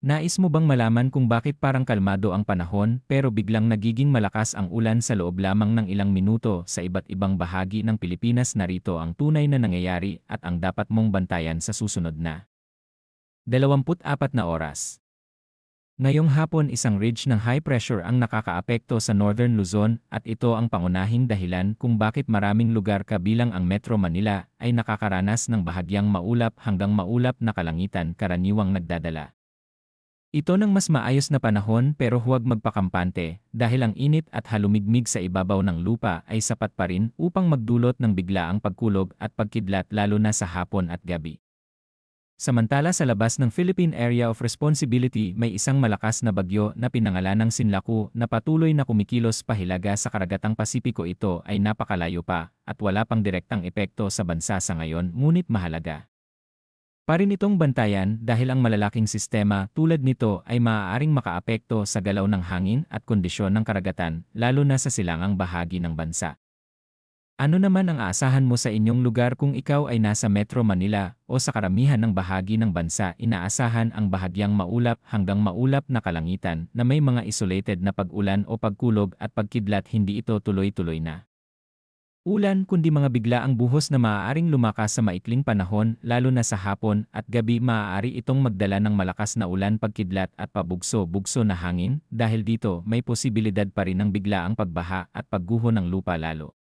Nais mo bang malaman kung bakit parang kalmado ang panahon pero biglang nagiging malakas ang ulan sa loob lamang ng ilang minuto sa iba't ibang bahagi ng Pilipinas? Narito ang tunay na nangyayari at ang dapat mong bantayan sa susunod na 24 na oras. Ngayong hapon isang ridge ng high pressure ang nakakaapekto sa Northern Luzon at ito ang pangunahing dahilan kung bakit maraming lugar kabilang ang Metro Manila ay nakakaranas ng bahagyang maulap hanggang maulap na kalangitan karaniwang nagdadala. Ito ng mas maayos na panahon pero huwag magpakampante dahil ang init at halumigmig sa ibabaw ng lupa ay sapat pa rin upang magdulot ng biglaang pagkulog at pagkidlat lalo na sa hapon at gabi. Samantala sa labas ng Philippine Area of Responsibility may isang malakas na bagyo na pinangalanang Sinlaku na patuloy na kumikilos pahilaga sa karagatang Pasipiko. Ito ay napakalayo pa at wala pang direktang epekto sa bansa sa ngayon ngunit mahalaga pa rin itong bantayan dahil ang malalaking sistema tulad nito ay maaaring makaapekto sa galaw ng hangin at kondisyon ng karagatan lalo na sa silangang bahagi ng bansa. Ano naman ang aasahan mo sa inyong lugar kung ikaw ay nasa Metro Manila o sa karamihan ng bahagi ng bansa? Inaasahan ang bahagyang maulap hanggang maulap na kalangitan na may mga isolated na pag-ulan o pagkulog at pagkidlat. Hindi ito tuloy-tuloy na ulan kundi mga biglaang buhos na maaaring lumakas sa maikling panahon lalo na sa hapon at gabi. Maaari itong magdala ng malakas na ulan, pagkidlat at pabugso-bugso na hangin dahil dito may posibilidad pa rin ng biglaang pagbaha at pagguho ng lupa lalo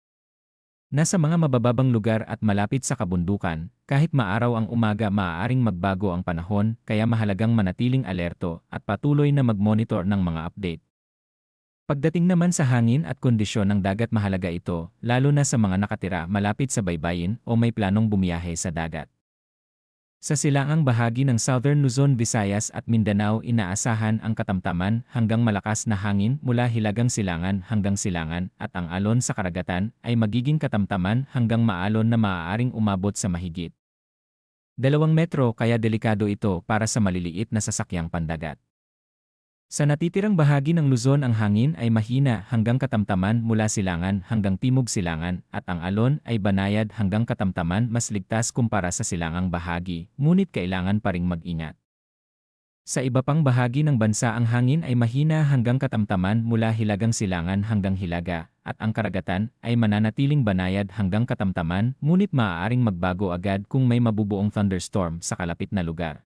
nasa mga mabababang lugar at malapit sa kabundukan. Kahit maaraw ang umaga maaaring magbago ang panahon kaya mahalagang manatiling alerto at patuloy na mag-monitor ng mga update. Pagdating naman sa hangin at kondisyon ng dagat, mahalaga ito lalo na sa mga nakatira malapit sa baybayin o may planong bumiyahe sa dagat. Sa silangang bahagi ng Southern Luzon, Visayas at Mindanao inaasahan ang katamtaman hanggang malakas na hangin mula Hilagang Silangan hanggang Silangan at ang alon sa karagatan ay magiging katamtaman hanggang maalon na maaaring umabot sa mahigit 2 metro kaya delikado ito para sa maliliit na sasakyang pandagat. Sa natitirang bahagi ng Luzon ang hangin ay mahina hanggang katamtaman mula Silangan hanggang Timog Silangan at ang alon ay banayad hanggang katamtaman, mas ligtas kumpara sa silangang bahagi, ngunit kailangan pa ring mag-ingat. Sa iba pang bahagi ng bansa ang hangin ay mahina hanggang katamtaman mula Hilagang Silangan hanggang Hilaga at ang karagatan ay mananatiling banayad hanggang katamtaman, ngunit maaaring magbago agad kung may mabubuong thunderstorm sa kalapit na lugar.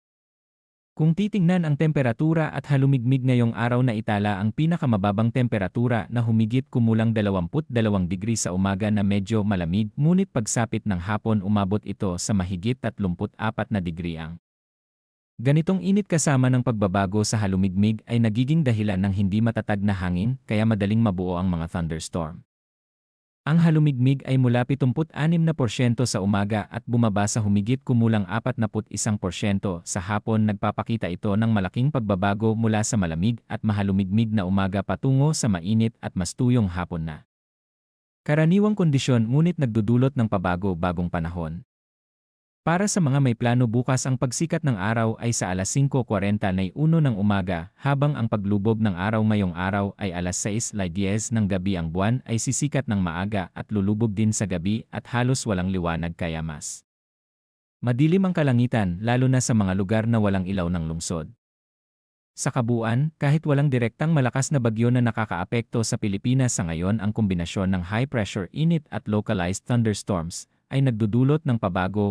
Kung titingnan ang temperatura at halumigmig ngayong araw, na itala ang pinakamababang temperatura na humigit kumulang 22 degree sa umaga na medyo malamig, ngunit pagsapit ng hapon umabot ito sa mahigit 34 na degree. Ang ganitong init kasama ng pagbabago sa halumigmig ay nagiging dahilan ng hindi matatag na hangin kaya madaling mabuo ang mga thunderstorm. Ang halumigmig ay mula 76% sa umaga at bumaba sa humigit kumulang 41% sa hapon. Nagpapakita ito ng malaking pagbabago mula sa malamig at mahalumigmig na umaga patungo sa mainit at mas tuyong hapon na karaniwang kondisyon, ngunit nagdudulot ng pabago-bagong panahon. Para sa mga may plano, bukas ang pagsikat ng araw ay sa alas 5:41 ng umaga, habang ang paglubog ng araw ngayong araw ay alas 6:10 ng gabi. Ang buwan ay sisikat ng maaga at lulubog din sa gabi at halos walang liwanag kaya mas madilim ang kalangitan lalo na sa mga lugar na walang ilaw ng lungsod. Sa kabuuan, kahit walang direktang malakas na bagyo na nakakaapekto sa Pilipinas sa ngayon, ang kombinasyon ng high pressure, init at localized thunderstorms ay nagdudulot ng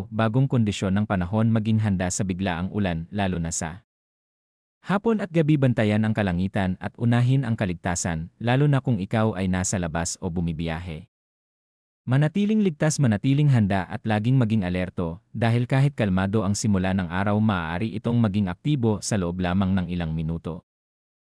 bagong kondisyon ng panahon. Maging handa sa biglaang ulan lalo na sa hapon at gabi. Bantayan ang kalangitan at unahin ang kaligtasan lalo na kung ikaw ay nasa labas o bumibiyahe. Manatiling ligtas, manatiling handa at laging maging alerto dahil kahit kalmado ang simula ng araw, maaari itong maging aktibo sa loob lamang ng ilang minuto.